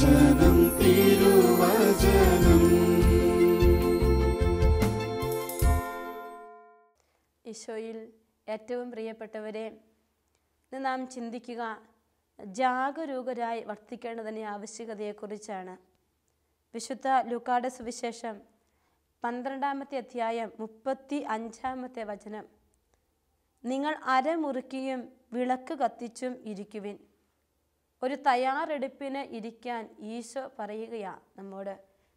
തിരുവചനം തിരുവചനം. ഈശോയിൽ ഏറ്റവും പ്രിയപ്പെട്ടവരെ, ഇന്ന് നാം ചിന്തിക്കുക ജാഗരൂകരായി വർത്തിക്കേണ്ടതിൻ്റെ ആവശ്യകതയെക്കുറിച്ചാണ്. വിശുദ്ധ ലൂക്കായുടെ സുവിശേഷം 12-ാമത്തെ അധ്യായം 35-ാമത്തെ വചനം. നിങ്ങൾ അരമുറുക്കിയും വിളക്ക് കത്തിച്ചും ഇരിക്കുവിൻ. ഒരു തയ്യാറെടുപ്പിന് ഇരിക്കാൻ ഈശോ പറയുകയാണ് നമ്മോട്.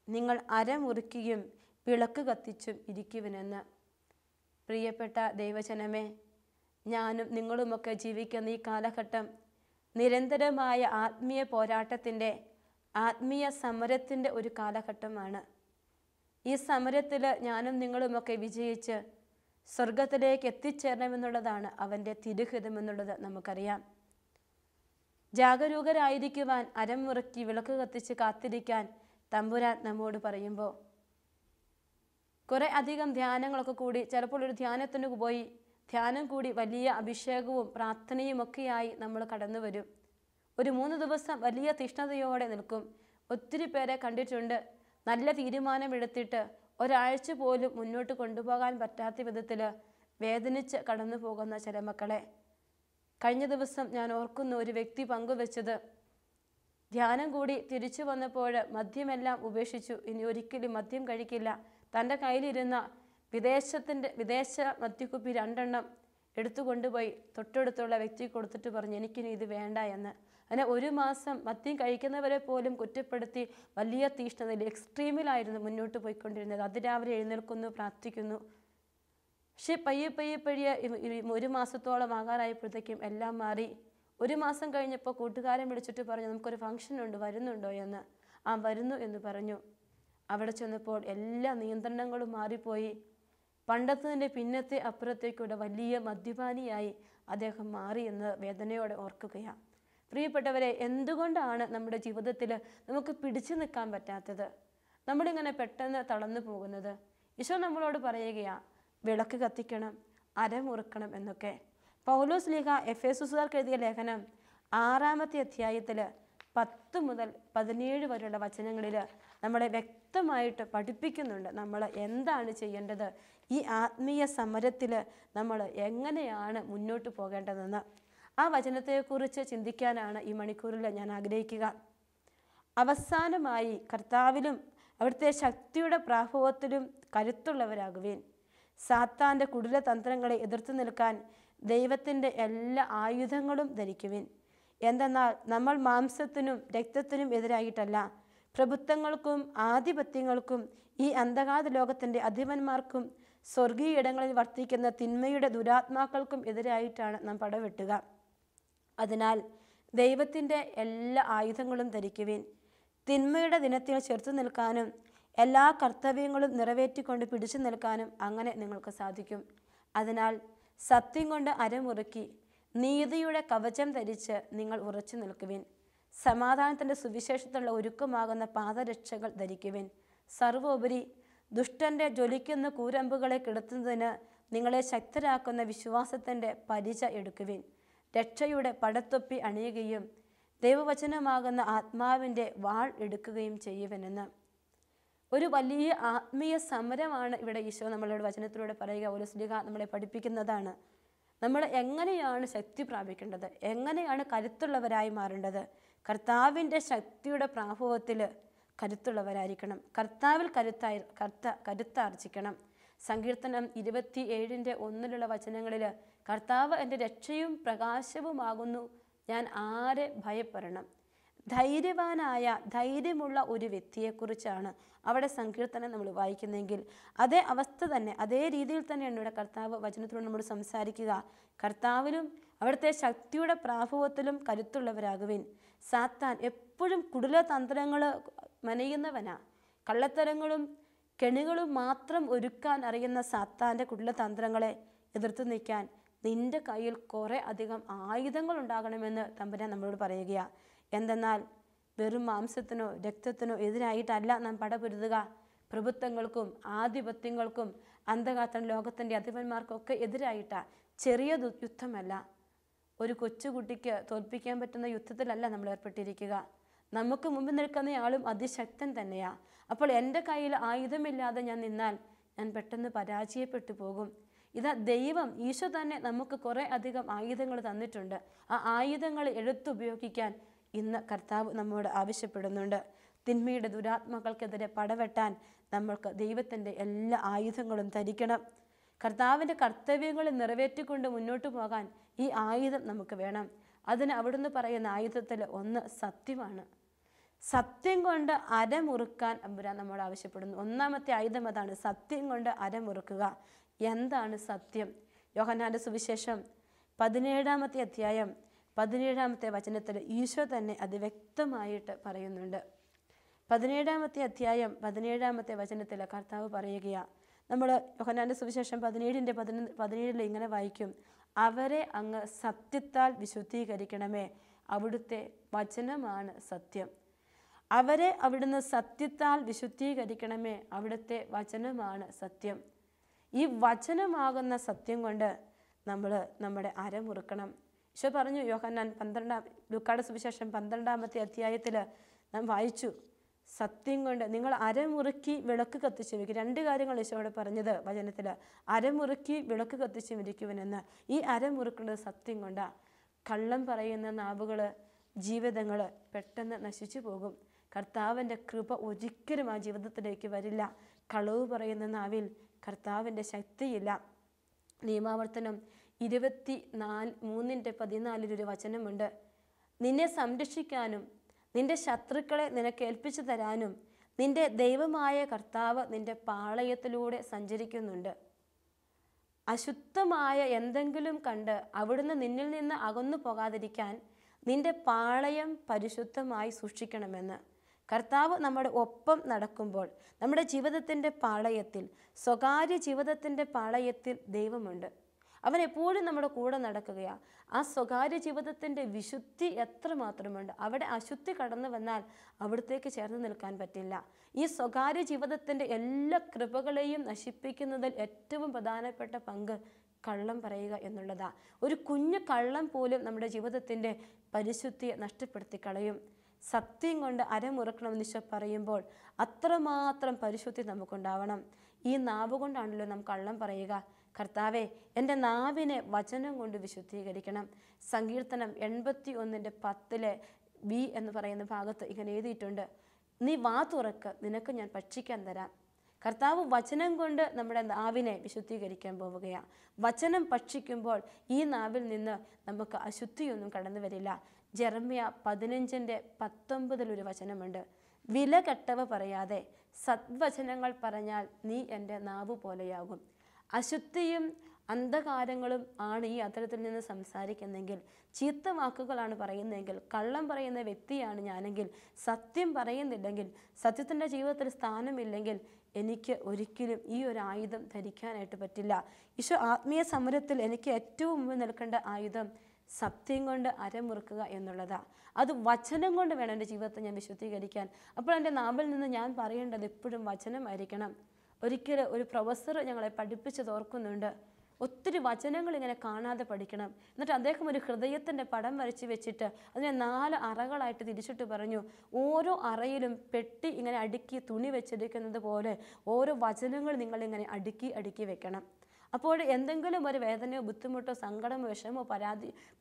നിങ്ങൾ അരമുറുക്കിയും വിളക്ക് കത്തിച്ചും ഇരിക്കുവിനെന്ന്. പ്രിയപ്പെട്ട ദൈവജനമേ, ഞാനും നിങ്ങളുമൊക്കെ ജീവിക്കുന്ന ഈ കാലഘട്ടം നിരന്തരമായ ആത്മീയ പോരാട്ടത്തിൻ്റെ, ആത്മീയ സമരത്തിൻ്റെ ഒരു കാലഘട്ടമാണ്. ഈ സമരത്തിൽ ഞാനും നിങ്ങളുമൊക്കെ വിജയിച്ച് സ്വർഗത്തിലേക്ക് എത്തിച്ചേരണമെന്നുള്ളതാണ് അവൻ്റെ തിരുഹിതമെന്നുള്ളത് നമുക്കറിയാം. ജാഗരൂകരായിരിക്കുവാൻ, അരമുറുക്കി വിളക്ക് കത്തിച്ച് കാത്തിരിക്കാൻ തമ്പുരാൻ നമ്മോട് പറയുമ്പോൾ, കുറേ അധികം ധ്യാനങ്ങളൊക്കെ കൂടി, ചിലപ്പോൾ ഒരു ധ്യാനത്തിന് പോയി ധ്യാനം കൂടി വലിയ അഭിഷേകവും പ്രാർത്ഥനയും ഒക്കെയായി നമ്മൾ കടന്നു വരും. ഒരു 3 ദിവസം വലിയ തീഷ്ണതയോടെ നിൽക്കും. ഒത്തിരി പേരെ കണ്ടിട്ടുണ്ട്, നല്ല തീരുമാനമെടുത്തിട്ട് ഒരാഴ്ച പോലും മുന്നോട്ട് കൊണ്ടുപോകാൻ പറ്റാത്ത വിധത്തിൽ വേദനിച്ച് കടന്നു പോകുന്ന ചില മക്കളെ. കഴിഞ്ഞ ദിവസം ഞാൻ ഓർക്കുന്ന ഒരു വ്യക്തി പങ്കുവെച്ചത്, ധ്യാനം കൂടി തിരിച്ചു വന്നപ്പോൾ മദ്യമെല്ലാം ഉപേക്ഷിച്ചു, ഇനി ഒരിക്കലും മദ്യം കഴിക്കില്ല. തൻ്റെ കയ്യിലിരുന്ന വിദേശ മദ്യക്കുപ്പി 2 എണ്ണം എടുത്തു കൊണ്ടുപോയി തൊട്ടടുത്തുള്ള വ്യക്തി കൊടുത്തിട്ട് പറഞ്ഞു, എനിക്കിനി ഇത് വേണ്ട എന്ന്. അങ്ങനെ 1 മാസം മദ്യം കഴിക്കുന്നവരെ പോലും കുറ്റപ്പെടുത്തി വലിയ തീഷ്ണതയിൽ, എക്സ്ട്രീമിലായിരുന്നു മുന്നോട്ട് പോയിക്കൊണ്ടിരുന്നത്. അതിരാവിലെ എഴുന്നേൽക്കുന്നു, പ്രാർത്ഥിക്കുന്നു. പക്ഷേ പയ്യെ 1 മാസത്തോളം ആകാറായപ്പോഴത്തേക്കും എല്ലാം മാറി. 1 മാസം കഴിഞ്ഞപ്പോൾ കൂട്ടുകാരൻ വിളിച്ചിട്ട് പറഞ്ഞു, നമുക്കൊരു ഫംഗ്ഷൻ ഉണ്ട്, വരുന്നുണ്ടോ എന്ന്. ആ വരുന്നു എന്ന് പറഞ്ഞു. അവിടെ ചെന്നപ്പോൾ എല്ലാ നിയന്ത്രണങ്ങളും മാറിപ്പോയി. പണ്ടത്തതിൻ്റെ പിന്നത്തെ അപ്പുറത്തേക്കൂടെ വലിയ മദ്യപാനിയായി അദ്ദേഹം മാറി എന്ന് വേദനയോടെ ഓർക്കുകയാണ്. പ്രിയപ്പെട്ടവരെ, എന്തുകൊണ്ടാണ് നമ്മുടെ ജീവിതത്തിൽ നമുക്ക് പിടിച്ചു നിൽക്കാൻ പറ്റാത്തത്? നമ്മളിങ്ങനെ പെട്ടെന്ന് തളർന്നു പോകുന്നത്? ഈശോ നമ്മളോട് പറയുകയാണ്, വിളക്ക് കത്തിക്കണം, അരമുറുക്കണം എന്നൊക്കെ. പൗലോസ് ലീഗ എഫേസുകാർക്ക് എഴുതിയ ലേഖനം 6-ാമത്തെ അധ്യായത്തിൽ 10 മുതൽ 17 വരെയുള്ള വചനങ്ങളിൽ നമ്മളെ വ്യക്തമായിട്ട് പഠിപ്പിക്കുന്നുണ്ട് നമ്മൾ എന്താണ് ചെയ്യേണ്ടത്, ഈ ആത്മീയ സമരത്തിൽ നമ്മൾ എങ്ങനെയാണ് മുന്നോട്ട് പോകേണ്ടതെന്ന്. ആ വചനത്തെക്കുറിച്ച് ചിന്തിക്കാനാണ് ഈ മണിക്കൂറിൽ ഞാൻ ആഗ്രഹിക്കുക. അവസാനമായി കർത്താവിലും അവിടുത്തെ ശക്തിയുടെ പ്രാഭവത്തിലും കരുത്തുള്ളവരാകുവിൻ. സാത്താൻ്റെ കുടിലതന്ത്രങ്ങളെ എതിർത്ത് നിൽക്കാൻ ദൈവത്തിൻ്റെ എല്ലാ ആയുധങ്ങളും ധരിക്കുവിൻ. എന്തെന്നാൽ നമ്മൾ മാംസത്തിനും രക്തത്തിനും എതിരായിട്ടല്ല, പ്രഭുത്വങ്ങൾക്കും ആധിപത്യങ്ങൾക്കും ഈ അന്ധകാര ലോകത്തിൻ്റെ അധിപന്മാർക്കും സ്വർഗീയ ഇടങ്ങളിൽ വർത്തിക്കുന്ന തിന്മയുടെ ദുരാത്മാക്കൾക്കും എതിരായിട്ടാണ് നാം പടവെട്ടുക. അതിനാൽ ദൈവത്തിൻ്റെ എല്ലാ ആയുധങ്ങളും ധരിക്കുവിൻ. തിന്മയുടെ ദിനത്തിൽ ചെറുത്തു നിൽക്കാനും എല്ലാ കർത്തവ്യങ്ങളും നിറവേറ്റിക്കൊണ്ട് പിടിച്ചു നിൽക്കാനും അങ്ങനെ നിങ്ങൾക്ക് സാധിക്കും. അതിനാൽ സത്യം കൊണ്ട് അരമുറുക്കി നീതിയുടെ കവചം ധരിച്ച് നിങ്ങൾ ഉറച്ചു നിൽക്കുവിൻ. സമാധാനത്തിൻ്റെ സുവിശേഷത്തിലുള്ള ഒരുക്കമാകുന്ന പാദരക്ഷകൾ ധരിക്കുവിൻ. സർവോപരി ദുഷ്ടൻ്റെ ജ്വലിക്കുന്ന കൂരമ്പുകളെ കിടത്തുന്നതിന് നിങ്ങളെ ശക്തരാക്കുന്ന വിശ്വാസത്തിൻ്റെ പരിച എടുക്കുവിൻ. രക്ഷയുടെ പടത്തൊപ്പി അണിയുകയും ദൈവവചനമാകുന്ന ആത്മാവിൻ്റെ വാൾ എടുക്കുകയും ചെയ്യുവനെന്ന്. ഒരു വലിയ ആത്മീയ സമരമാണ് ഇവിടെ ഈശോ നമ്മളോട് വചനത്തിലൂടെ പറയുക. പൗലോസ് നമ്മളെ പഠിപ്പിക്കുന്നതാണ്. നമ്മൾ എങ്ങനെയാണ് ശക്തി പ്രാപിക്കേണ്ടത്, എങ്ങനെയാണ് കരുത്തുള്ളവരായി മാറേണ്ടത്. കർത്താവിൻ്റെ ശക്തിയുടെ പ്രാഭവത്തിൽ കരുത്തുള്ളവരായിരിക്കണം. കർത്താവിൽ കരുത്താർജിക്കണം. സങ്കീർത്തനം 27:1 വചനങ്ങളിൽ കർത്താവ് എൻ്റെ രക്ഷയും പ്രകാശവുമാകുന്നു, ഞാൻ ആരെ ഭയപ്പെടണം. ധൈര്യമുള്ള ഒരു വ്യക്തിയെക്കുറിച്ചാണ് അവിടെ സങ്കീർത്തനം നമ്മൾ വായിക്കുന്നെങ്കിൽ അതേ അവസ്ഥ തന്നെ, അതേ രീതിയിൽ തന്നെയാണ് ഇവിടെ കർത്താവ് വചനത്തിലൂടെ നമ്മൾ സംസാരിക്കുക. കർത്താവിലും അവിടുത്തെ ശക്തിയുടെ പ്രാഭവത്തിലും കരുത്തുള്ളവരാകുവിൻ. സാത്താൻ എപ്പോഴും കുടിലതന്ത്രങ്ങൾ മെനയുന്നവനാ. കള്ളത്തരങ്ങളും കെണികളും മാത്രം ഒരുക്കാൻ അറിയുന്ന സാത്താൻ്റെ കുടിലതന്ത്രങ്ങളെ എതിർത്ത് നിൽക്കാൻ നിൻ്റെ കയ്യിൽ കുറേ അധികം ആയുധങ്ങൾ ഉണ്ടാകണമെന്ന് തമ്പുരാൻ നമ്മളോട് പറയുകയാണ്. എന്തെന്നാൽ വെറും മാംസത്തിനോ രക്തത്തിനോ എതിരായിട്ടല്ല നാം പടപൊരുതുക. പ്രഭുത്വങ്ങൾക്കും ആധിപത്യങ്ങൾക്കും അന്ധകാര ലോകത്തിൻ്റെ അധിപന്മാർക്കൊക്കെ എതിരായിട്ടാണ്. ചെറിയ യുദ്ധമല്ല, ഒരു കൊച്ചുകുട്ടിക്ക് തോൽപ്പിക്കാൻ പറ്റുന്ന യുദ്ധത്തിലല്ല നമ്മൾ ഏർപ്പെട്ടിരിക്കുക. നമുക്ക് മുമ്പിൽ നിൽക്കുന്നയാളും അതിശക്തൻ തന്നെയാ. അപ്പോൾ എൻ്റെ കയ്യിൽ ആയുധമില്ലാതെ ഞാൻ നിന്നാൽ ഞാൻ പെട്ടെന്ന് പരാജയപ്പെട്ടു പോകും. ഇതാ ദൈവം ഈശോ തന്നെ നമുക്ക് കുറേ അധികം ആയുധങ്ങൾ തന്നിട്ടുണ്ട്. ആ ആയുധങ്ങൾ എടുത്തുപയോഗിക്കാൻ ഇന്ന് കർത്താവ് നമ്മോട് ആവശ്യപ്പെടുന്നുണ്ട്. തിന്മയുടെ ദുരാത്മാക്കൾക്കെതിരെ പടവെട്ടാൻ നമ്മൾക്ക് ദൈവത്തിൻ്റെ എല്ലാ ആയുധങ്ങളും ധരിക്കണം. കർത്താവിൻ്റെ കർത്തവ്യങ്ങൾ നിറവേറ്റിക്കൊണ്ട് മുന്നോട്ട് പോകാൻ ഈ ആയുധം നമുക്ക് വേണം. അതിന് അവിടുന്ന് പറയുന്ന ആയുധത്തിൽ ഒന്ന് സത്യമാണ്. സത്യം കൊണ്ട് അരമുറുക്കാൻ തമ്പുരാൻ നമ്മോട് ആവശ്യപ്പെടുന്നു. ഒന്നാമത്തെ ആയുധം അതാണ്, സത്യം കൊണ്ട് അരമുറുക്കുക. എന്താണ് സത്യം? യോഹന്നാന്റെ സുവിശേഷം 17-ാമത്തെ അധ്യായം 17-ാമത്തെ വചനത്തിൽ ഈശോ തന്നെ അത് വ്യക്തമായിട്ട് പറയുന്നുണ്ട്. 17-ാമത്തെ അധ്യായം 17-ാമത്തെ വചനത്തിൽ കർത്താവ് പറയുകയാണ്. നമ്മൾ യോഹന്നാന്റെ സുവിശേഷം 17-ന്റെ ഇങ്ങനെ വായിക്കും, അവരെ അങ്ങ് സത്യത്താൽ വിശുദ്ധീകരിക്കണമേ, അവിടുത്തെ വചനമാണ് സത്യം. അവരെ അവിടുന്ന് സത്യത്താൽ വിശുദ്ധീകരിക്കണമേ, അവിടുത്തെ വചനമാണ് സത്യം. ഈ വചനമാകുന്ന സത്യം കൊണ്ട് നമ്മൾ നമ്മുടെ അരമുറുക്കണം. ഈശോ പറഞ്ഞു, യോഹന്നാൻ ലൂക്കായുടെ സുവിശേഷം 12-ാമത്തെ അധ്യായത്തിൽ നാം വായിച്ചു, സത്യം കൊണ്ട് നിങ്ങൾ അരമുറുക്കി വിളക്ക് കത്തിച്ചു വയ്ക്കും. 2 കാര്യങ്ങൾ ഈശോയോട് പറഞ്ഞത് വചനത്തിൽ, അരമുറുക്കി വിളക്ക് കത്തിച്ചു ഇരിക്കുവനെന്ന്. ഈ അരമുറുക്കുന്നത് സത്യം കൊണ്ടാണ്. കള്ളം പറയുന്ന നാവുകൾ, ജീവിതങ്ങൾ പെട്ടെന്ന് നശിച്ചു പോകും. കർത്താവിൻ്റെ കൃപ ഒരിക്കലും ആ ജീവിതത്തിലേക്ക് വരില്ല. കളവ് പറയുന്ന നാവിൽ കർത്താവിൻ്റെ ശക്തിയില്ല. നിയമാവർത്തനം 23-14 വചനമുണ്ട്, നിന്നെ സംരക്ഷിക്കാനും നിന്റെ ശത്രുക്കളെ നിനക്ക് ഏൽപ്പിച്ചു തരാനും നിന്റെ ദൈവമായ കർത്താവ് നിന്റെ പാളയത്തിലൂടെ സഞ്ചരിക്കുന്നുണ്ട്. അശുദ്ധമായ എന്തെങ്കിലും കണ്ട് അവിടുന്ന് നിന്നിൽ നിന്ന് അകന്നു പോകാതിരിക്കാൻ നിന്റെ പാളയം പരിശുദ്ധമായി സൂക്ഷിക്കണമെന്ന്. കർത്താവ് നമ്മുടെ ഒപ്പം നടക്കുമ്പോൾ നമ്മുടെ ജീവിതത്തിൻ്റെ പാളയത്തിൽ, സ്വകാര്യ ജീവിതത്തിൻ്റെ പാളയത്തിൽ ദൈവമുണ്ട്. അവൻ എപ്പോഴും നമ്മുടെ കൂടെ നടക്കുകയാണ്. ആ സ്വകാര്യ ജീവിതത്തിൻ്റെ വിശുദ്ധി എത്രമാത്രമുണ്ട്. അവിടെ അശുദ്ധി കടന്നു വന്നാൽ അവിടത്തേക്ക് ചേർന്ന് നിൽക്കാൻ പറ്റില്ല. ഈ സ്വകാര്യ ജീവിതത്തിൻ്റെ എല്ലാ കൃപകളെയും നശിപ്പിക്കുന്നതിൽ ഏറ്റവും പ്രധാനപ്പെട്ട പങ്ക് കള്ളം പറയുക എന്നുള്ളതാണ്. ഒരു കുഞ്ഞു കള്ളം പോലും നമ്മുടെ ജീവിതത്തിൻ്റെ പരിശുദ്ധിയെ നഷ്ടപ്പെടുത്തി കളയും. സത്യം കൊണ്ട് അരമുറുക്കണമെന്ന് ഈശോ പറയുമ്പോൾ അത്രമാത്രം പരിശുദ്ധി നമുക്കുണ്ടാവണം. ഈ നാവ് കൊണ്ടാണല്ലോ നാം കള്ളം പറയുക. കർത്താവെ, എൻ്റെ നാവിനെ വചനം കൊണ്ട് വിശുദ്ധീകരിക്കണം. സങ്കീർത്തനം 81:10 ബി എന്ന് പറയുന്ന ഭാഗത്ത് ഇങ്ങനെ എഴുതിയിട്ടുണ്ട്, നീ വാ തുറക്ക്, നിനക്ക് ഞാൻ ഭക്ഷിക്കാൻ തരാം. കർത്താവ് വചനം കൊണ്ട് നമ്മുടെ നാവിനെ വിശുദ്ധീകരിക്കാൻ പോവുകയാണ്. വചനം ഭക്ഷിക്കുമ്പോൾ ഈ നാവിൽ നിന്ന് നമുക്ക് അശുദ്ധിയൊന്നും കടന്നു വരില്ല. ജെറമ്യ 15:19 വചനമുണ്ട്, വില കെട്ടവ പറയാതെ സദ്വചനങ്ങൾ പറഞ്ഞാൽ നീ എൻ്റെ നാവ് പോലെയാകും. അശുദ്ധിയും അന്ധകാരങ്ങളും ആണ് ഈ അത്തരത്തിൽ നിന്ന് സംസാരിക്കുന്നെങ്കിൽ, ചീത്ത വാക്കുകളാണ് പറയുന്നതെങ്കിൽ, കള്ളം പറയുന്ന വ്യക്തിയാണ് ഞാനെങ്കിൽ, സത്യം പറയുന്നില്ലെങ്കിൽ, സത്യത്തിൻ്റെ ജീവിതത്തിൽ സ്ഥാനമില്ലെങ്കിൽ എനിക്ക് ഒരിക്കലും ഈ ഒരു ആയുധം ധരിക്കാനായിട്ട് പറ്റില്ല. ഈശോ ആത്മീയ സമരത്തിൽ എനിക്ക് ഏറ്റവും മുമ്പ് നിൽക്കേണ്ട ആയുധം സത്യം കൊണ്ട് അരമുറുക്കുക എന്നുള്ളതാണ്. അത് വചനം കൊണ്ട് വേണം എൻ്റെ ജീവിതത്തെ ഞാൻ വിശുദ്ധീകരിക്കാൻ. അപ്പോൾ എൻ്റെ നാവിൽ നിന്ന് ഞാൻ പറയേണ്ടത് എപ്പോഴും വചനമായിരിക്കണം. ഒരിക്കൽ ഒരു പ്രൊഫസർ ഞങ്ങളെ പഠിപ്പിച്ചത് ഓർക്കുന്നുണ്ട്. ഒത്തിരി വചനങ്ങൾ ഇങ്ങനെ കാണാതെ പഠിക്കണം. എന്നിട്ട് അദ്ദേഹം ഒരു ഹൃദയത്തിൻ്റെ പടം വരച്ച് വെച്ചിട്ട് അതിനെ 4 അറകളായിട്ട് തിരിച്ചിട്ട് പറഞ്ഞു, ഓരോ അറയിലും പെട്ടി ഇങ്ങനെ അടുക്കി തുണി വെച്ചിരിക്കുന്നത് പോലെ ഓരോ വചനങ്ങൾ നിങ്ങളിങ്ങനെ അടുക്കി വെക്കണം. അപ്പോൾ എന്തെങ്കിലും ഒരു വേദനയോ ബുദ്ധിമുട്ടോ സങ്കടമോ വിഷമോ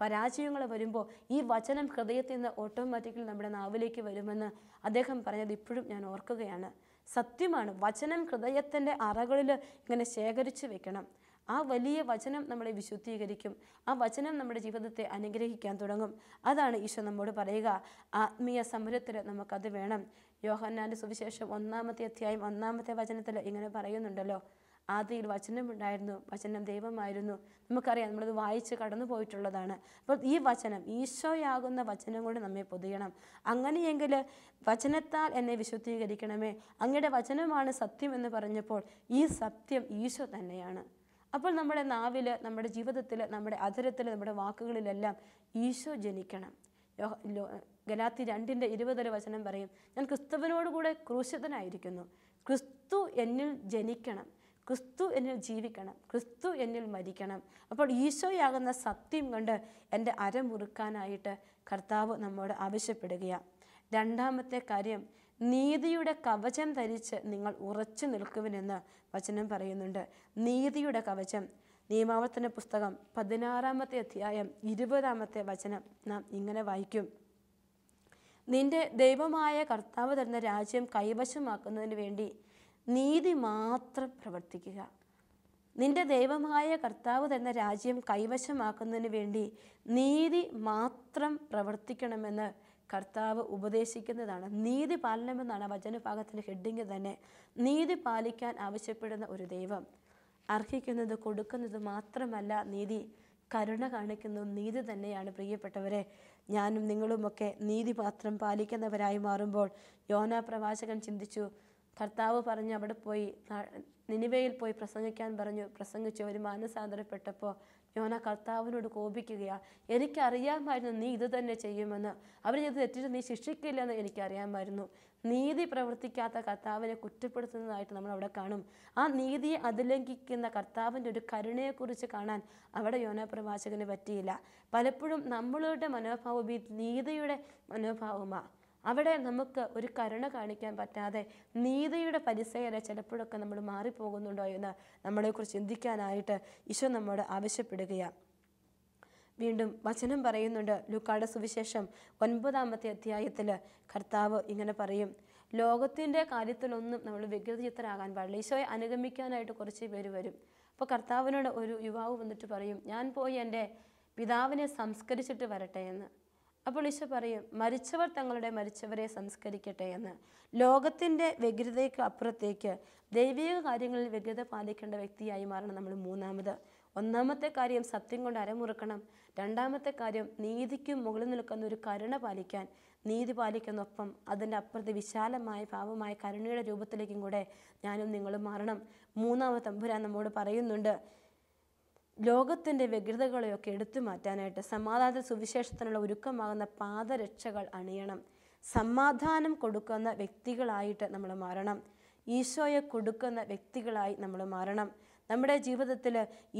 പരാജയങ്ങളോ വരുമ്പോൾ ഈ വചനം ഹൃദയത്തിൽ നിന്ന് ഓട്ടോമാറ്റിക്കലി നമ്മുടെ നാവിലേക്ക് വരുമെന്ന് അദ്ദേഹം പറഞ്ഞത് ഇപ്പോഴും ഞാൻ ഓർക്കുകയാണ്. സത്യമാണ്, വചനം ഹൃദയത്തിൻ്റെ അറകളിൽ ഇങ്ങനെ ശേഖരിച്ച് വെക്കണം. ആ വലിയ വചനം നമ്മളെ വിശുദ്ധീകരിക്കും. ആ വചനം നമ്മുടെ ജീവിതത്തെ അനുഗ്രഹിക്കാൻ തുടങ്ങും. അതാണ് ഈശോ നമ്മോട് പറയുക. ആത്മീയ സമരത്തിൽ നമുക്കത് വേണം. യോഹന്നാൻ്റെ സുവിശേഷം 1-ാമത്തെ അധ്യായം 1-ാമത്തെ വചനത്തിൽ ഇങ്ങനെ പറയുന്നുണ്ടല്ലോ, ആദിയിൽ വചനമുണ്ടായിരുന്നു, വചനം ദൈവമായിരുന്നു. നമുക്കറിയാം, നമ്മളത് വായിച്ച് കടന്നു പോയിട്ടുള്ളതാണ്. അപ്പോൾ ഈ വചനം, ഈശോയാകുന്ന വചനം കൊണ്ട് നമ്മെ പൊതിയണം. അങ്ങനെയെങ്കിൽ വചനത്താൽ എന്നെ വിശുദ്ധീകരിക്കണമേ, അങ്ങയുടെ വചനമാണ് സത്യം എന്ന് പറഞ്ഞപ്പോൾ ഈ സത്യം ഈശോ തന്നെയാണ്. അപ്പോൾ നമ്മുടെ നാവിൽ, നമ്മുടെ ജീവിതത്തിൽ, നമ്മുടെ അധരത്തിൽ, നമ്മുടെ വാക്കുകളിലെല്ലാം ഈശോ ജനിക്കണം. ഗലാത്തി 2:20 വചനം പറയും, ഞാൻ ക്രിസ്തുവിനോടുകൂടെ ക്രൂശിതനായിരിക്കുന്നു. ക്രിസ്തു എന്നിൽ ജനിക്കണം, ക്രിസ്തു എന്നിൽ ജീവിക്കണം, ക്രിസ്തു എന്നിൽ മരിക്കണം. അപ്പോൾ ഈശോയാകുന്ന സത്യം കൊണ്ട് എൻ്റെ അരമുറുക്കാനായിട്ട് കർത്താവ് നമ്മോട് ആവശ്യപ്പെടുകയാണ്. രണ്ടാമത്തെ കാര്യം, നീതിയുടെ കവചം ധരിച്ച് നിങ്ങൾ ഉറച്ചു നിൽക്കുവിനെന്ന് വചനം പറയുന്നുണ്ട്. നീതിയുടെ കവചം. നിയമാവർത്തന പുസ്തകം 16-ാമത്തെ അധ്യായം 20-ാമത്തെ വചനം നാം ഇങ്ങനെ വായിക്കും: നിന്റെ ദൈവമായ കർത്താവ് തരുന്ന രാജ്യം കൈവശമാക്കുന്നതിന് വേണ്ടി നീതി മാത്രം പ്രവർത്തിക്കുക. നിന്റെ ദൈവമായ കർത്താവ് തരുന്ന രാജ്യം കൈവശമാക്കുന്നതിന് വേണ്ടി നീതി മാത്രം പ്രവർത്തിക്കണമെന്ന് കർത്താവ് ഉപദേശിക്കുന്നതാണ്. നീതി പാലനമെന്നാണ് വചനഭാഗത്തിൻ്റെ ഹെഡിങ് തന്നെ. നീതി പാലിക്കാൻ ആവശ്യപ്പെടുന്ന ഒരു ദൈവം. അർഹിക്കുന്നത് കൊടുക്കുന്നത് മാത്രമല്ല നീതി, കരുണ കാണിക്കുന്നതും നീതി തന്നെയാണ്. പ്രിയപ്പെട്ടവരെ, ഞാനും നിങ്ങളുമൊക്കെ നീതി മാത്രം പാലിക്കുന്നവരായി മാറുമ്പോൾ, യോനാ പ്രവാചകൻ ചിന്തിച്ചു, കർത്താവ് പറഞ്ഞു അവിടെ പോയി നിനിവയിൽ പോയി പ്രസംഗിക്കാൻ പറഞ്ഞു. പ്രസംഗിച്ചു അവർ മാനസാന്തരപ്പെട്ടപ്പോൾ യോന കർത്താവിനോട് കോപിക്കുകയാണ്. എനിക്കറിയാമായിരുന്നു നീ ഇത് തന്നെ ചെയ്യുമെന്ന്. അവർ ഇത് തെറ്റിട്ട് നീ ശിക്ഷിക്കില്ലെന്ന് എനിക്കറിയാമായിരുന്നു. നീതി പ്രവർത്തിക്കാത്ത കർത്താവിനെ കുറ്റപ്പെടുത്തുന്നതായിട്ട് നമ്മൾ അവിടെ കാണും. ആ നീതിയെ അതിലംഘിക്കുന്ന കർത്താവിൻ്റെ ഒരു കരുണയെക്കുറിച്ച് കാണാൻ അവിടെ യോനാ പ്രവാചകന് പറ്റിയില്ല. പലപ്പോഴും നമ്മളുടെ മനോഭാവം ഈ നീതിയുടെ മനോഭാവമാണ്. അവിടെ നമുക്ക് ഒരു കരുണ കാണിക്കാൻ പറ്റാതെ നീതിയുടെ പരിസരം ചിലപ്പോഴൊക്കെ നമ്മൾ മാറിപ്പോകുന്നുണ്ടോ എന്ന് നമ്മളെക്കുറിച്ച് ചിന്തിക്കാനായിട്ട് ഈശോ നമ്മോട് ആവശ്യപ്പെടുകയാണ്. വീണ്ടും വചനം പറയുന്നുണ്ട്. ലൂക്കായുടെ സുവിശേഷം 9-ാമത്തെ അധ്യായത്തിൽ കർത്താവ് ഇങ്ങനെ പറയും: ലോകത്തിൻ്റെ കാര്യത്തിലൊന്നും നമ്മൾ വ്യഗ്രചിത്തരാകാൻ പാടില്ല. ഈശോയെ അനുഗമിക്കാനായിട്ട് കുറച്ച് പേര് വരും. അപ്പോൾ കർത്താവിനോട് ഒരു യുവാവ് വന്നിട്ട് പറയും, ഞാൻ പോയി എൻ്റെ പിതാവിനെ സംസ്കരിച്ചിട്ട് വരട്ടെ എന്ന്. അപ്പോൾ ഈശോ പറയും, മരിച്ചവർ തങ്ങളുടെ മരിച്ചവരെ സംസ്കരിക്കട്ടെ എന്ന്. ലോകത്തിൻ്റെ വ്യഗ്രതയ്ക്ക് അപ്പുറത്തേക്ക് ദൈവിക കാര്യങ്ങളിൽ വ്യഗ്രത പാലിക്കേണ്ട വ്യക്തിയായി മാറണം നമ്മൾ. ഒന്നാമത്തെ കാര്യം സത്യം കൊണ്ട് അരമുറുക്കണം. രണ്ടാമത്തെ കാര്യം നീതിക്കും മുകളിൽ നിൽക്കുന്ന ഒരു കരുണ പാലിക്കാൻ, നീതി പാലിക്കുന്നൊപ്പം അതിൻ്റെ അപ്പുറത്ത് വിശാലമായ ഭാവമായ കരുണയുടെ രൂപത്തിലേക്കും കൂടെ ഞാനും നിങ്ങളും മാറണം. മൂന്നാമത്തെ തമ്പുരാൻ നമ്മോട് പറയുന്നുണ്ട്, ലോകത്തിൻ്റെ വ്യഗ്രതകളെയൊക്കെ എടുത്തു മാറ്റാനായിട്ട് സമാധാന സുവിശേഷത്തിനുള്ള ഒരുക്കമാകുന്ന പാദരക്ഷകൾ അണിയണം. സമാധാനം കൊടുക്കുന്ന വ്യക്തികളായിട്ട് നമ്മൾ മാറണം. ഈശോയെ കൊടുക്കുന്ന വ്യക്തികളായി നമ്മൾ മാറണം. നമ്മുടെ ജീവിതത്തിൽ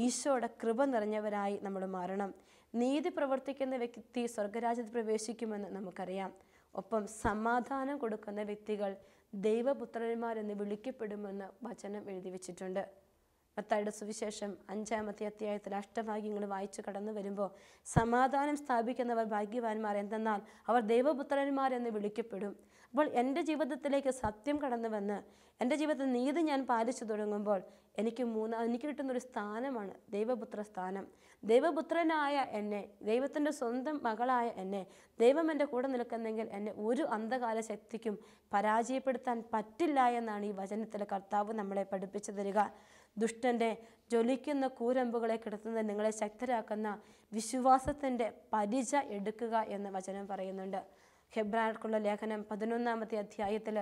ഈശോയുടെ കൃപ നിറഞ്ഞവരായി നമ്മൾ മാറണം. നീതി പ്രവർത്തിക്കുന്ന വ്യക്തി സ്വർഗരാജ്യത്തിൽ പ്രവേശിക്കുമെന്ന് നമുക്കറിയാം. ഒപ്പം സമാധാനം കൊടുക്കുന്ന വ്യക്തികൾ ദൈവപുത്രന്മാരെന്ന് വിളിക്കപ്പെടുമെന്ന് വചനം എഴുതി വച്ചിട്ടുണ്ട്. മത്തായിയുടെ സുവിശേഷം 5-ാമത്തെ അധ്യായത്തിൽ അഷ്ടഭാഗ്യങ്ങൾ വായിച്ചു കടന്നു വരുമ്പോൾ, സമാധാനം സ്ഥാപിക്കുന്നവർ ഭാഗ്യവാന്മാർ, എന്തെന്നാൽ അവർ ദൈവപുത്രന്മാരെന്ന് വിളിക്കപ്പെടും. അപ്പോൾ എൻ്റെ ജീവിതത്തിലേക്ക് സത്യം കടന്നു വന്ന് എൻ്റെ ജീവിതത്തിൽ നീതി ഞാൻ പാലിച്ചു തുടങ്ങുമ്പോൾ എനിക്ക് കിട്ടുന്നൊരു സ്ഥാനമാണ് ദൈവപുത്ര സ്ഥാനം. ദൈവപുത്രനായ എന്നെ, ദൈവത്തിൻ്റെ സ്വന്തം മകളായ എന്നെ ദൈവം എൻ്റെ കൂടെ നിൽക്കുന്നെങ്കിൽ എന്നെ ഒരു അന്ധകാല ശക്തിക്കും പരാജയപ്പെടുത്താൻ പറ്റില്ല എന്നാണ് ഈ വചനത്തിലെ കർത്താവ് നമ്മളെ പഠിപ്പിച്ചു തരിക. ദുഷ്ടൻ്റെ ജ്വലിക്കുന്ന കൂരമ്പുകളെ കിടത്തുന്നത് നിങ്ങളെ ശക്തരാക്കുന്ന വിശ്വാസത്തിൻ്റെ പരിച എടുക്കുക എന്ന് വചനം പറയുന്നുണ്ട്. ഹെബ്രായർക്കുള്ള ലേഖനം 11-ാമത്തെ അധ്യായത്തിൽ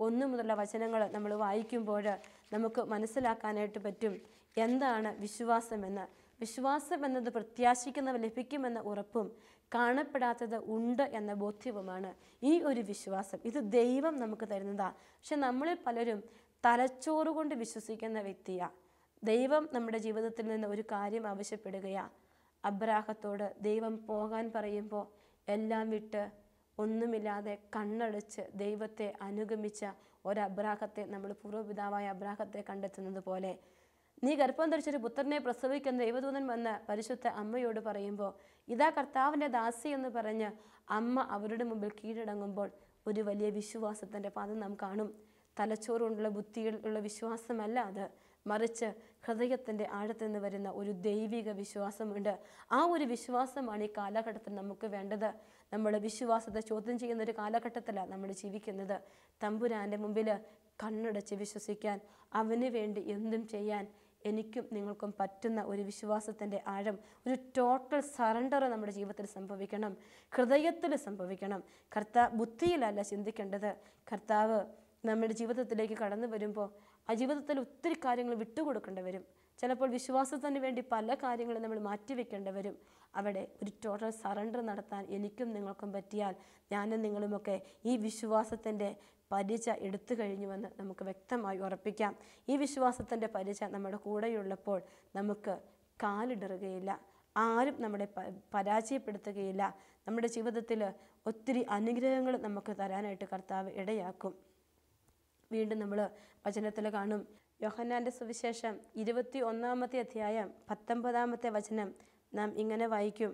1 മുതലുള്ള വചനങ്ങൾ നമ്മൾ വായിക്കുമ്പോൾ നമുക്ക് മനസ്സിലാക്കാനായിട്ട് പറ്റും എന്താണ് വിശ്വാസമെന്ന്. വിശ്വാസം എന്നത് പ്രത്യാശിക്കുന്നവ ലഭിക്കുമെന്ന ഉറപ്പും കാണപ്പെടാത്തത് ഉണ്ട് എന്ന ബോധ്യവുമാണ് ഈ ഒരു വിശ്വാസം. ഇത് ദൈവം നമുക്ക് തരുന്നതാണ്. പക്ഷെ നമ്മളിൽ പലരും തലച്ചോറ് കൊണ്ട് വിശ്വസിക്കുന്ന വ്യക്തിയാണ്. ദൈവം നമ്മുടെ ജീവിതത്തിൽ നിന്ന് ഒരു കാര്യം ആവശ്യപ്പെടുകയാണ്. അബ്രാഹത്തോട് ദൈവം പോകാൻ പറയുമ്പോൾ എല്ലാം വിട്ട് ഒന്നുമില്ലാതെ കണ്ണടച്ച് ദൈവത്തെ അനുഗമിച്ച ഒരബ്രാഹത്തെ നമ്മൾ പൂർവ്വപിതാവായ അബ്രാഹത്തെ കണ്ടെത്തുന്നത് പോലെ, നീ ഗർഭം ധരിച്ചൊരു പുത്രനെ പ്രസവിക്കുന്ന ദൈവദൂതൻ വന്ന് പരിശുദ്ധ അമ്മയോട് പറയുമ്പോൾ, ഇതാ കർത്താവിൻ്റെ ദാസി എന്ന് പറഞ്ഞ് അമ്മ അവരുടെ മുമ്പിൽ കീഴടങ്ങുമ്പോൾ ഒരു വലിയ വിശ്വാസത്തിൻ്റെ പാദം നാം കാണും. തലച്ചോറ് കൊണ്ടുള്ള ബുദ്ധിയിലുള്ള വിശ്വാസമല്ല അത്, മറിച്ച് ഹൃദയത്തിൻ്റെ ആഴത്തിൽ നിന്ന് വരുന്ന ഒരു ദൈവിക വിശ്വാസമുണ്ട്. ആ ഒരു വിശ്വാസമാണ് ഈ കാലഘട്ടത്തിൽ നമുക്ക് വേണ്ടത്. നമ്മൾ വിശ്വാസത്തെ ചോദ്യം ചെയ്യുന്ന ഒരു കാലഘട്ടത്തിലാണ് നമ്മൾ ജീവിക്കുന്നത്. തമ്പുരാൻ്റെ മുമ്പിൽ കണ്ണടച്ച് വിശ്വസിക്കാൻ, അവന് വേണ്ടി എന്തും ചെയ്യാൻ എനിക്കും നിങ്ങൾക്കും പറ്റുന്ന ഒരു വിശ്വാസത്തിൻ്റെ ആഴം, ഒരു ടോട്ടൽ സറണ്ടർ നമ്മുടെ ജീവിതത്തിൽ സംഭവിക്കണം, ഹൃദയത്തിൽ സംഭവിക്കണം. ബുദ്ധിയിലല്ല ചിന്തിക്കേണ്ടത്. കർത്താവ് നമ്മുടെ ജീവിതത്തിലേക്ക് കടന്നു വരുമ്പോൾ ആ ജീവിതത്തിൽ ഒത്തിരി കാര്യങ്ങൾ വിട്ടുകൊടുക്കേണ്ടി വരും. ചിലപ്പോൾ വിശ്വാസത്തിന് വേണ്ടി പല കാര്യങ്ങളും നമ്മൾ മാറ്റിവെക്കേണ്ടി വരും. അവിടെ ഒരു ടോട്ടൽ സറണ്ടർ നടത്താൻ എനിക്കും നിങ്ങൾക്കും പറ്റിയാൽ ഞാനും നിങ്ങളുമൊക്കെ ഈ വിശ്വാസത്തിൻ്റെ പരിച എടുത്തു കഴിഞ്ഞുവെന്ന് നമുക്ക് വ്യക്തമായി ഉറപ്പിക്കാം. ഈ വിശ്വാസത്തിൻ്റെ പരിച നമ്മുടെ കൂടെയുള്ളപ്പോൾ നമുക്ക് കാലിടറുകയില്ല. ആരും നമ്മളെ പരാജയപ്പെടുത്തുകയില്ല. നമ്മുടെ ജീവിതത്തിൽ ഒത്തിരി അനുഗ്രഹങ്ങൾ നമുക്ക് തരാനായിട്ട് കർത്താവ് ഇടയാക്കും. വീണ്ടും നമ്മൾ വചനത്തിൽ കാണും. യോഹന്നാൻ്റെ സുവിശേഷം 21-ാമത്തെ അധ്യായം 19-ാമത്തെ വചനം നാം ഇങ്ങനെ വായിക്കും.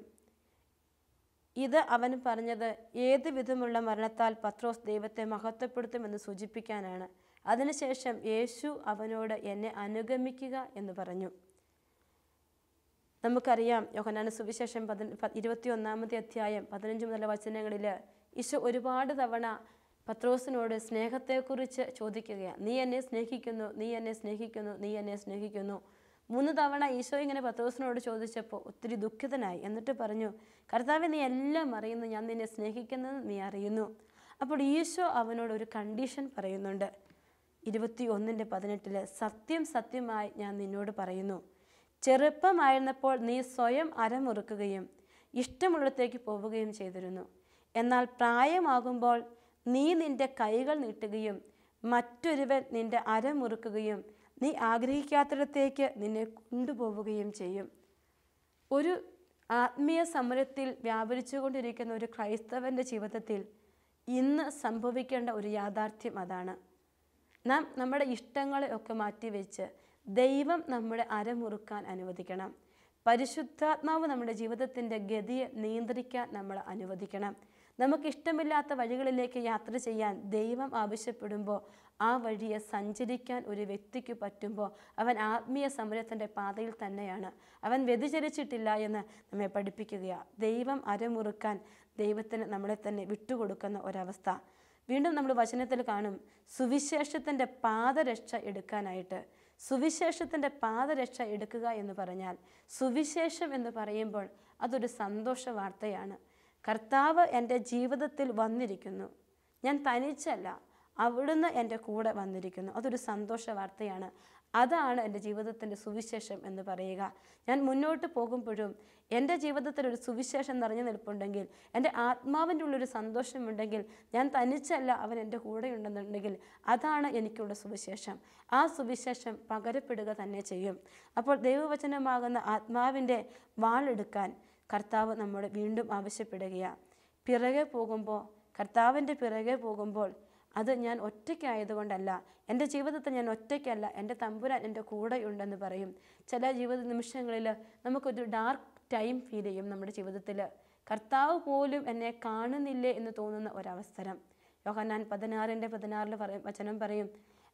ഇത് അവൻ പറഞ്ഞത് ഏത് വിധമുള്ള മരണത്താൽ പത്രോസ് ദൈവത്തെ മഹത്വപ്പെടുത്തുമെന്ന് സൂചിപ്പിക്കാനാണ്. അതിനുശേഷം യേശു അവനോട് എന്നെ അനുഗമിക്കുക എന്ന് പറഞ്ഞു. നമുക്കറിയാം യോഹന്നാന്റെ സുവിശേഷം 21-ാമത്തെ അധ്യായം 15 മുതലുള്ള വചനങ്ങളിൽ ഈശോ ഒരുപാട് തവണ പത്രോസിനോട് സ്നേഹത്തെക്കുറിച്ച് ചോദിക്കുകയാണ്. നീ എന്നെ സ്നേഹിക്കുന്നു, നീ എന്നെ സ്നേഹിക്കുന്നു, നീ എന്നെ സ്നേഹിക്കുന്നു. 3 തവണ ഈശോ ഇങ്ങനെ പത്രോസിനോട് ചോദിച്ചപ്പോൾ ഒത്തിരി ദുഃഖിതനായി. എന്നിട്ട് പറഞ്ഞു, കർത്താവേ, നീ എല്ലാം അറിയുന്നു, ഞാൻ നിന്നെ സ്നേഹിക്കുന്നത് നീ അറിയുന്നു. അപ്പോൾ ഈശോ അവനോട് ഒരു കണ്ടീഷൻ പറയുന്നുണ്ട്. 21:18 സത്യം സത്യമായി ഞാൻ നിന്നോട് പറയുന്നു, ചെറുപ്പമായിരുന്നപ്പോൾ നീ സ്വയം അരമുറുക്കുകയും ഇഷ്ടമുള്ളിടത്തേക്ക് പോവുകയും ചെയ്തിരുന്നു. എന്നാൽ പ്രായമാകുമ്പോൾ നീ നിന്റെ കൈകൾ നീട്ടുകയും മറ്റൊരുവൻ നിന്റെ അരമുറുക്കുകയും നീ ആഗ്രഹിക്കാത്തിടത്തേക്ക് നിന്നെ കൊണ്ടുപോവുകയും ചെയ്യും. ഒരു ആത്മീയ സമരത്തിൽ വ്യാപരിച്ചു കൊണ്ടിരിക്കുന്ന ഒരു ക്രൈസ്തവൻ്റെ ജീവിതത്തിൽ ഇന്ന് സംഭവിക്കേണ്ട ഒരു യാഥാർത്ഥ്യം അതാണ്. നാം നമ്മുടെ ഇഷ്ടങ്ങളെ ഒക്കെ മാറ്റിവെച്ച് ദൈവം നമ്മുടെ അരമുറുക്കാൻ അനുവദിക്കണം. പരിശുദ്ധാത്മാവ് നമ്മുടെ ജീവിതത്തിൻ്റെ ഗതിയെ നിയന്ത്രിക്കാൻ നമ്മൾ അനുവദിക്കണം. നമുക്കിഷ്ടമില്ലാത്ത വഴികളിലേക്ക് യാത്ര ചെയ്യാൻ ദൈവം ആവശ്യപ്പെടുമ്പോൾ ആ വഴിയെ സഞ്ചരിക്കാൻ ഒരു വ്യക്തിക്ക് പറ്റുമ്പോൾ അവൻ ആത്മീയ സമരത്തിൻ്റെ പാതയിൽ തന്നെയാണ്. അവൻ വ്യതിചലിച്ചിട്ടില്ല എന്ന് നമ്മെ പഠിപ്പിക്കുകയാണ്. ദൈവം അരമുറുക്കാൻ ദൈവത്തിന് നമ്മളെ തന്നെ വിട്ടുകൊടുക്കുന്ന ഒരവസ്ഥ. വീണ്ടും നമ്മൾ വചനത്തിൽ കാണും, സുവിശേഷത്തിൻ്റെ പാദരക്ഷ എടുക്കാനായിട്ട്. സുവിശേഷത്തിൻ്റെ പാദരക്ഷ എടുക്കുക എന്ന് പറഞ്ഞാൽ, സുവിശേഷം എന്ന് പറയുമ്പോൾ അതൊരു സന്തോഷ വാർത്തയാണ്. കർത്താവ് എൻ്റെ ജീവിതത്തിൽ വന്നിരിക്കുന്നു, ഞാൻ തനിച്ചല്ല, അവിടുന്ന് എൻ്റെ കൂടെ വന്നിരിക്കുന്നു. അതൊരു സന്തോഷ വാർത്തയാണ്. അതാണ് എൻ്റെ ജീവിതത്തിൻ്റെ സുവിശേഷം എന്ന് പറയുക. ഞാൻ മുന്നോട്ട് പോകുമ്പോഴും എൻ്റെ ജീവിതത്തിൽ ഒരു സുവിശേഷം നിറഞ്ഞു നിൽപ്പുണ്ടെങ്കിൽ, എൻ്റെ ആത്മാവിൻ്റെ ഉള്ളൊരു സന്തോഷമുണ്ടെങ്കിൽ, ഞാൻ തനിച്ചല്ല, അവൻ എൻ്റെ കൂടെ ഉണ്ടെന്നുണ്ടെങ്കിൽ അതാണ് എനിക്കുള്ള സുവിശേഷം. ആ സുവിശേഷം പകരപ്പെടുക തന്നെ ചെയ്യും. അപ്പോൾ ദൈവവചനമാകുന്ന ആത്മാവിൻ്റെ വാളെടുക്കാൻ കർത്താവ് നമ്മോട് വീണ്ടും ആവശ്യപ്പെടുകയാണ്. പിറകെ പോകുമ്പോൾ, കർത്താവിൻ്റെ പിറകെ പോകുമ്പോൾ അത് ഞാൻ ഒറ്റയ്ക്കായതുകൊണ്ടല്ല, എൻ്റെ ജീവിതത്തിൽ ഞാൻ ഒറ്റയ്ക്കല്ല, എൻ്റെ തമ്പുരാൻ എൻ്റെ കൂടെ ഉണ്ടെന്ന് പറയും. ചില ജീവിത നിമിഷങ്ങളിൽ നമുക്കൊരു ഡാർക്ക് ടൈം ഫീൽ ചെയ്യും. നമ്മുടെ ജീവിതത്തിൽ കർത്താവ് പോലും എന്നെ കാണുന്നില്ലേ എന്ന് തോന്നുന്ന ഒരവസരം. യോഹന്നാൻ 16:16 വചനം പറയും,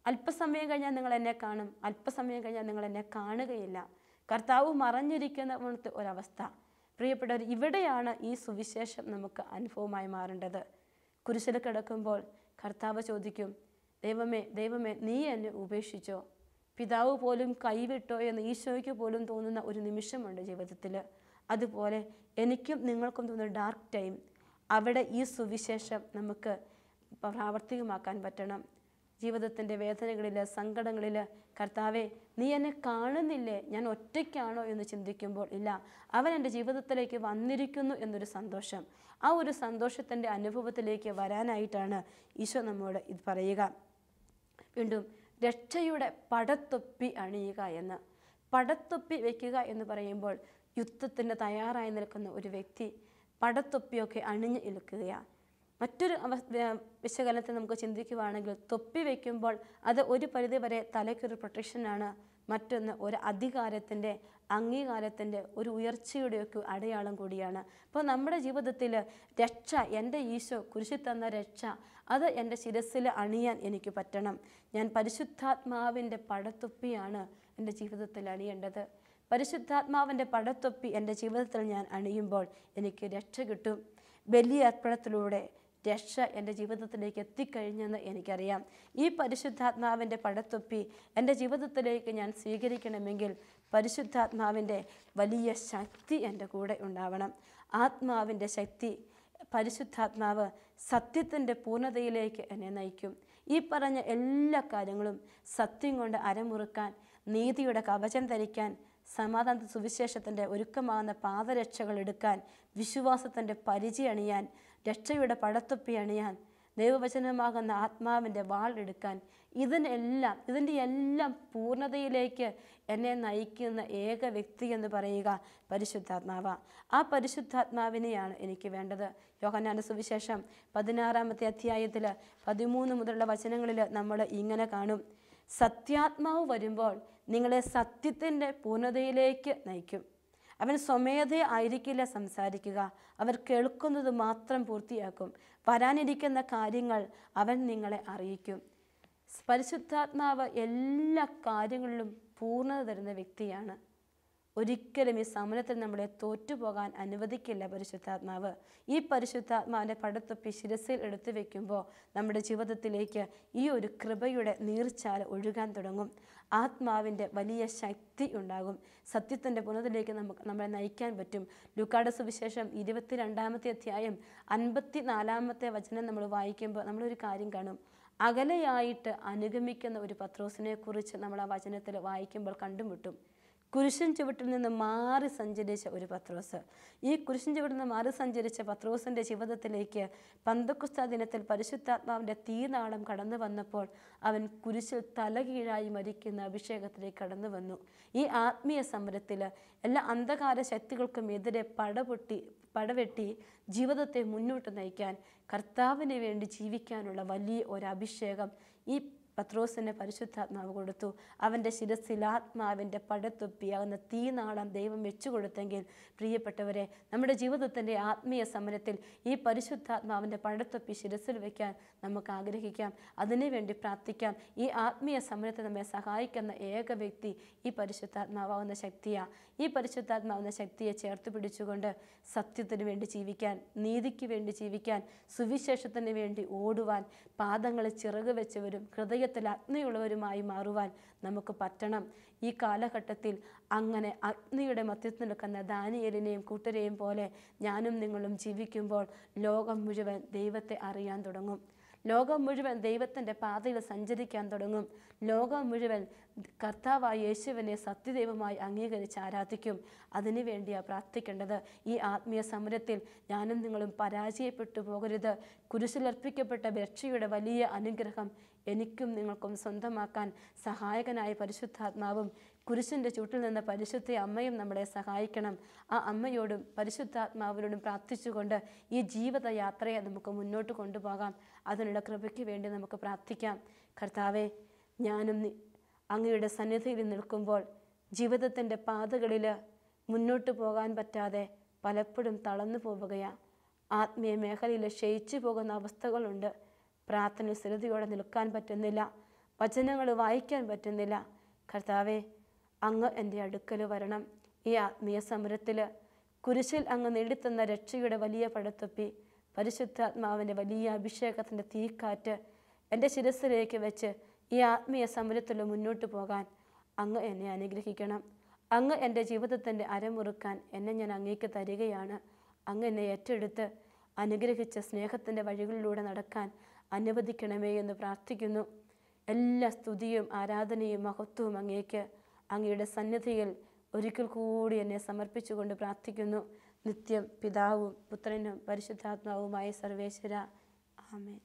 അല്പസമയം കഴിഞ്ഞാൽ നിങ്ങൾ എന്നെ കാണും, അല്പസമയം കഴിഞ്ഞാൽ നിങ്ങൾ എന്നെ കാണുകയില്ല. കർത്താവ് മറഞ്ഞിരിക്കുന്ന ഒരവസ്ഥ. പ്രിയപ്പെട്ടവർ, ഇവിടെയാണ് ഈ സുവിശേഷം നമുക്ക് അനുഭവമായി മാറേണ്ടത്. കുരിശിൽ കിടക്കുമ്പോൾ കർത്താവ് ചോദിക്കും, ദൈവമേ, ദൈവമേ, നീ എന്നെ ഉപേക്ഷിച്ചോ? പിതാവ് പോലും കൈവിട്ടോ എന്ന് ഈശോയ്ക്ക് പോലും തോന്നുന്ന ഒരു നിമിഷമുണ്ട് ജീവിതത്തിൽ. അതുപോലെ എനിക്കും നിങ്ങൾക്കും തോന്നുന്ന ഡാർക്ക് ടൈം, അവിടെ ഈ സുവിശേഷം നമുക്ക് പ്രാവർത്തികമാക്കാൻ പറ്റണം. ജീവിതത്തിൻ്റെ വേദനകളിൽ, സങ്കടങ്ങളിൽ കർത്താവേ, നീ എന്നെ കാണുന്നില്ലേ, ഞാൻ ഒറ്റയ്ക്കാണോ എന്ന് ചിന്തിക്കുമ്പോൾ, ഇല്ല, അവൻ എൻ്റെ ജീവിതത്തിലേക്ക് വന്നിരിക്കുന്നു എന്നൊരു സന്തോഷം. ആ ഒരു സന്തോഷത്തിൻ്റെ അനുഭവത്തിലേക്ക് വരാനായിട്ടാണ് ഈശോ നമ്മോട് ഇത് പറയുക. വീണ്ടും രക്ഷയുടെ പടത്തൊപ്പി അണിയുക എന്ന്. പടത്തൊപ്പി വയ്ക്കുക എന്ന് പറയുമ്പോൾ യുദ്ധത്തിന് തയ്യാറായി നിൽക്കുന്ന ഒരു വ്യക്തി പടത്തൊപ്പിയൊക്കെ അണിഞ്ഞു നിൽക്കുകയാണ്. മറ്റൊരു വിശകലനത്തെ നമുക്ക് ചിന്തിക്കുകയാണെങ്കിൽ, തൊപ്പി വയ്ക്കുമ്പോൾ അത് ഒരു പരിധിവരെ തലയ്ക്കൊരു പ്രൊട്ടക്ഷനാണ്. മറ്റൊന്ന് ഒരു അധികാരത്തിൻ്റെ, അംഗീകാരത്തിൻ്റെ, ഒരു ഉയർച്ചയുടെയൊക്കെ അടയാളം കൂടിയാണ്. അപ്പോൾ നമ്മുടെ ജീവിതത്തിൽ രക്ഷ, എൻ്റെ ഈശോ കുരിശിൽ തന്ന രക്ഷ, അത് എൻ്റെ ശിരസ്സിൽ അണിയാൻ എനിക്ക് പറ്റണം. ഞാൻ പരിശുദ്ധാത്മാവിൻ്റെ പടത്തൊപ്പിയാണ് എൻ്റെ ജീവിതത്തിൽ അണിയേണ്ടത്. പരിശുദ്ധാത്മാവിൻ്റെ പടത്തൊപ്പി എൻ്റെ ജീവിതത്തിൽ ഞാൻ അണിയുമ്പോൾ എനിക്ക് രക്ഷ കിട്ടും. വലിയ അർപ്പണത്തിലൂടെ രക്ഷ എൻ്റെ ജീവിതത്തിലേക്ക് എത്തിക്കഴിഞ്ഞെന്ന് എനിക്കറിയാം. ഈ പരിശുദ്ധാത്മാവിൻ്റെ പടത്തൊപ്പി എൻ്റെ ജീവിതത്തിലേക്ക് ഞാൻ സ്വീകരിക്കണമെങ്കിൽ പരിശുദ്ധാത്മാവിൻ്റെ വലിയ ശക്തി എൻ്റെ കൂടെ ഉണ്ടാവണം. ആത്മാവിൻ്റെ ശക്തി, പരിശുദ്ധാത്മാവ് സത്യത്തിൻ്റെ പൂർണ്ണതയിലേക്ക് എന്നെ നയിക്കും. ഈ പറഞ്ഞ എല്ലാ കാര്യങ്ങളും സത്യം കൊണ്ട് അരമുറുക്കാൻ, നീതിയുടെ കവചം ധരിക്കാൻ, സമാധാന സുവിശേഷത്തിൻ്റെ ഒരുക്കമാകുന്ന പാദരക്ഷകൾ എടുക്കാൻ, വിശ്വാസത്തിൻ്റെ പരിചയം അണിയാൻ, രക്ഷയുടെ പടത്തൊപ്പി അണിയാൻ ദൈവവചനമാകുന്ന ആത്മാവിൻ്റെ വാൾ എടുക്കാൻ, ഇതിൻ്റെ എല്ലാം പൂർണ്ണതയിലേക്ക് എന്നെ നയിക്കുന്ന ഏക വ്യക്തി എന്ന് പറയുക പരിശുദ്ധാത്മാവ. ആ പരിശുദ്ധാത്മാവിനെയാണ് എനിക്ക് വേണ്ടത്. യോഹന്നാന്റെ സുവിശേഷം 16-ാമത്തെ അധ്യായത്തിൽ 13 മുതലുള്ള വചനങ്ങളിൽ നമ്മൾ ഇങ്ങനെ കാണും: സത്യാത്മാവ് വരുമ്പോൾ നിങ്ങളെ സത്യത്തിൻ്റെ പൂർണ്ണതയിലേക്ക് നയിക്കും. അവൻ സ്വമേധയെ ആയിരിക്കില്ല സംസാരിക്കുക, അവർ കേൾക്കുന്നത് മാത്രം പൂർത്തിയാക്കും. വരാനിരിക്കുന്ന കാര്യങ്ങൾ അവൻ നിങ്ങളെ അറിയിക്കും. പരിശുദ്ധാത്മാവ് എല്ലാ കാര്യങ്ങളിലും പൂർണ്ണത തരുന്ന വ്യക്തിയാണ്. ഒരിക്കലും ഈ സമരത്തിൽ നമ്മളെ തോറ്റുപോകാൻ അനുവദിക്കില്ല പരിശുദ്ധാത്മാവ്. ഈ പരിശുദ്ധാത്മാവിൻ്റെ പടത്തൊപ്പി ശിരസിൽ എടുത്തു വെക്കുമ്പോൾ നമ്മുടെ ജീവിതത്തിലേക്ക് ഈ ഒരു കൃപയുടെ നീർച്ചാൽ ഒഴുകാൻ തുടങ്ങും. ആത്മാവിൻ്റെ വലിയ ശക്തി ഉണ്ടാകും. സത്യത്തിൻ്റെ പുനതിലേക്ക് നമ്മളെ നയിക്കാൻ പറ്റും. ലൂക്കായുടെ സുവിശേഷം 22-ാമത്തെ അധ്യായം 54-ാമത്തെ വചനം നമ്മൾ വായിക്കുമ്പോൾ നമ്മളൊരു കാര്യം കാണും. അകലെയായിട്ട് അനുഗമിക്കുന്ന ഒരു പത്രോസിനെ കുറിച്ച് നമ്മൾ ആ വചനത്തിൽ വായിക്കുമ്പോൾ കണ്ടുമുട്ടും. കുരിശിൻ ചുവട്ടിൽ നിന്ന് മാറി സഞ്ചരിച്ച ഒരു പത്രോസ്. ഈ കുരിശിൻ ചുവട്ടിൽ നിന്ന് മാറി സഞ്ചരിച്ച പത്രോസിൻ്റെ ജീവിതത്തിലേക്ക് പന്തക്കുസ്ത ദിനത്തിൽ പരിശുദ്ധാത്മാവിൻ്റെ തീനാളം കടന്നു വന്നപ്പോൾ അവൻ കുരിശിൽ തലകീഴായി മരിക്കുന്ന അഭിഷേകത്തിലേക്ക് കടന്നു വന്നു. ഈ ആത്മീയ സമരത്തിൽ എല്ലാ അന്ധകാര ശക്തികൾക്കും എതിരെ പടവെട്ടി ജീവിതത്തെ മുന്നോട്ട് നയിക്കാൻ, കർത്താവിന് വേണ്ടി ജീവിക്കാനുള്ള വലിയ ഒരു അഭിഷേകം ഈ പത്രോസിന് പരിശുദ്ധാത്മാവ് കൊടുത്തു. അവൻ്റെ ശിരസിൽ ആത്മാവിൻ്റെ പടത്തൊപ്പിയാകുന്ന തീനാളം ദൈവം വെച്ചു കൊടുത്തെങ്കിൽ പ്രിയപ്പെട്ടവരെ, നമ്മുടെ ജീവിതത്തിൻ്റെ ആത്മീയ സമരത്തിൽ ഈ പരിശുദ്ധാത്മാവിൻ്റെ പടത്തൊപ്പി ശിരസിൽ വയ്ക്കാൻ നമുക്ക് ആഗ്രഹിക്കാം. അതിനുവേണ്ടി പ്രാർത്ഥിക്കാം. ഈ ആത്മീയ സമരത്തെ നമ്മെ സഹായിക്കുന്ന ഏക വ്യക്തി ഈ പരിശുദ്ധാത്മാവാകുന്ന ശക്തിയാണ്. ഈ പരിശുദ്ധാത്മാവുന്ന ശക്തിയെ ചേർത്ത് പിടിച്ചുകൊണ്ട് സത്യത്തിന് വേണ്ടി ജീവിക്കാൻ, നീതിക്ക് വേണ്ടി ജീവിക്കാൻ, സുവിശേഷത്തിന് വേണ്ടി ഓടുവാൻ, പാദങ്ങളിൽ ചിറക് വെച്ചവരും ഹൃദയത്തിൽ അഗ്നിയുള്ളവരുമായി മാറുവാൻ നമുക്ക് പറ്റണം. ഈ കാലഘട്ടത്തിൽ അങ്ങനെ അഗ്നിയുടെ മധ്യത്തിൽ നിൽക്കുന്ന ദാനിയേലിനെയും കൂട്ടരെയും പോലെ ഞാനും നിങ്ങളും ജീവിക്കുമ്പോൾ ലോകം മുഴുവൻ ദൈവത്തെ അറിയാൻ തുടങ്ങും. ലോകം മുഴുവൻ ദൈവത്തിൻ്റെ പാതയിൽ സഞ്ചരിക്കാൻ തുടങ്ങും. ലോകം മുഴുവൻ കർത്താവായ യേശുവിനെ സത്യദൈവമായി അംഗീകരിച്ച് ആരാധിക്കും. അതിനു വേണ്ടിയാണ് പ്രാർത്ഥിക്കേണ്ടത്. ഈ ആത്മീയ സമരത്തിൽ ഞാനും നിങ്ങളും പരാജയപ്പെട്ടു പോകരുത്. കുരിശിലർപ്പിക്കപ്പെട്ട രക്ഷയുടെ വലിയ അനുഗ്രഹം എനിക്കും നിങ്ങൾക്കും സ്വന്തമാക്കാൻ സഹായകനായ പരിശുദ്ധാത്മാവും കുരിശിൻ്റെ ചുട്ടിൽ നിന്ന് പരിശുദ്ധ അമ്മയും നമ്മളെ സഹായിക്കണം. ആ അമ്മയോടും പരിശുദ്ധാത്മാവിനോടും പ്രാർത്ഥിച്ചുകൊണ്ട് ഈ ജീവിതയാത്രയെ നമുക്ക് മുന്നോട്ട് കൊണ്ടുപോകാം. അതിനുള്ള കൃപയ്ക്ക് വേണ്ടി നമുക്ക് പ്രാർത്ഥിക്കാം. കർത്താവെ, ഞാനും അങ്ങയുടെ സന്നിധിയിൽ നിൽക്കുമ്പോൾ ജീവിതത്തിൻ്റെ പാതകളിൽ മുന്നോട്ട് പോകാൻ പറ്റാതെ പലപ്പോഴും തളർന്നു പോവുകയാണ്. ആത്മീയ മേഖലയിൽ ക്ഷയിച്ചു പോകുന്ന അവസ്ഥകളുണ്ട്. പ്രാർത്ഥന സ്ഥിരതയോടെ നിൽക്കാൻ പറ്റുന്നില്ല. വചനങ്ങൾ വായിക്കാൻ പറ്റുന്നില്ല. കർത്താവെ, അങ്ങ് എൻ്റെ അടുക്കൽ വരണം. ഈ ആത്മീയ സമരത്തിൽ കുരിശിൽ അങ്ങ് നേടിത്തന്ന രക്ഷയുടെ വലിയ പടത്തൊപ്പി, പരിശുദ്ധാത്മാവിൻ്റെ വലിയ അഭിഷേകത്തിൻ്റെ തീക്കാറ്റ് എൻ്റെ ശിരസിലേക്ക് വെച്ച് ഈ ആത്മീയ സമരത്തിൽ മുന്നോട്ട് പോകാൻ അങ്ങ് എന്നെ അനുഗ്രഹിക്കണം. അങ്ങ് എൻ്റെ ജീവിതത്തിൻ്റെ അരമുറുക്കാൻ എന്നെ ഞാൻ അങ്ങേക്ക് തരികയാണ്. അങ്ങ് എന്നെ ഏറ്റെടുത്ത് അനുഗ്രഹിച്ച സ്നേഹത്തിൻ്റെ വഴികളിലൂടെ നടക്കാൻ അനുവദിക്കണമേ എന്ന് പ്രാർത്ഥിക്കുന്നു. എല്ലാ സ്തുതിയും ആരാധനയും മഹത്വവും അങ്ങേക്ക്. അങ്ങയുടെ സന്നിധിയിൽ ഒരിക്കൽ കൂടി എന്നെ സമർപ്പിച്ചുകൊണ്ട് പ്രാർത്ഥിക്കുന്നു. നിത്യം പിതാവും പുത്രനും പരിശുദ്ധാത്മാവുമായ സർവേശ്വര, ആമേൻ.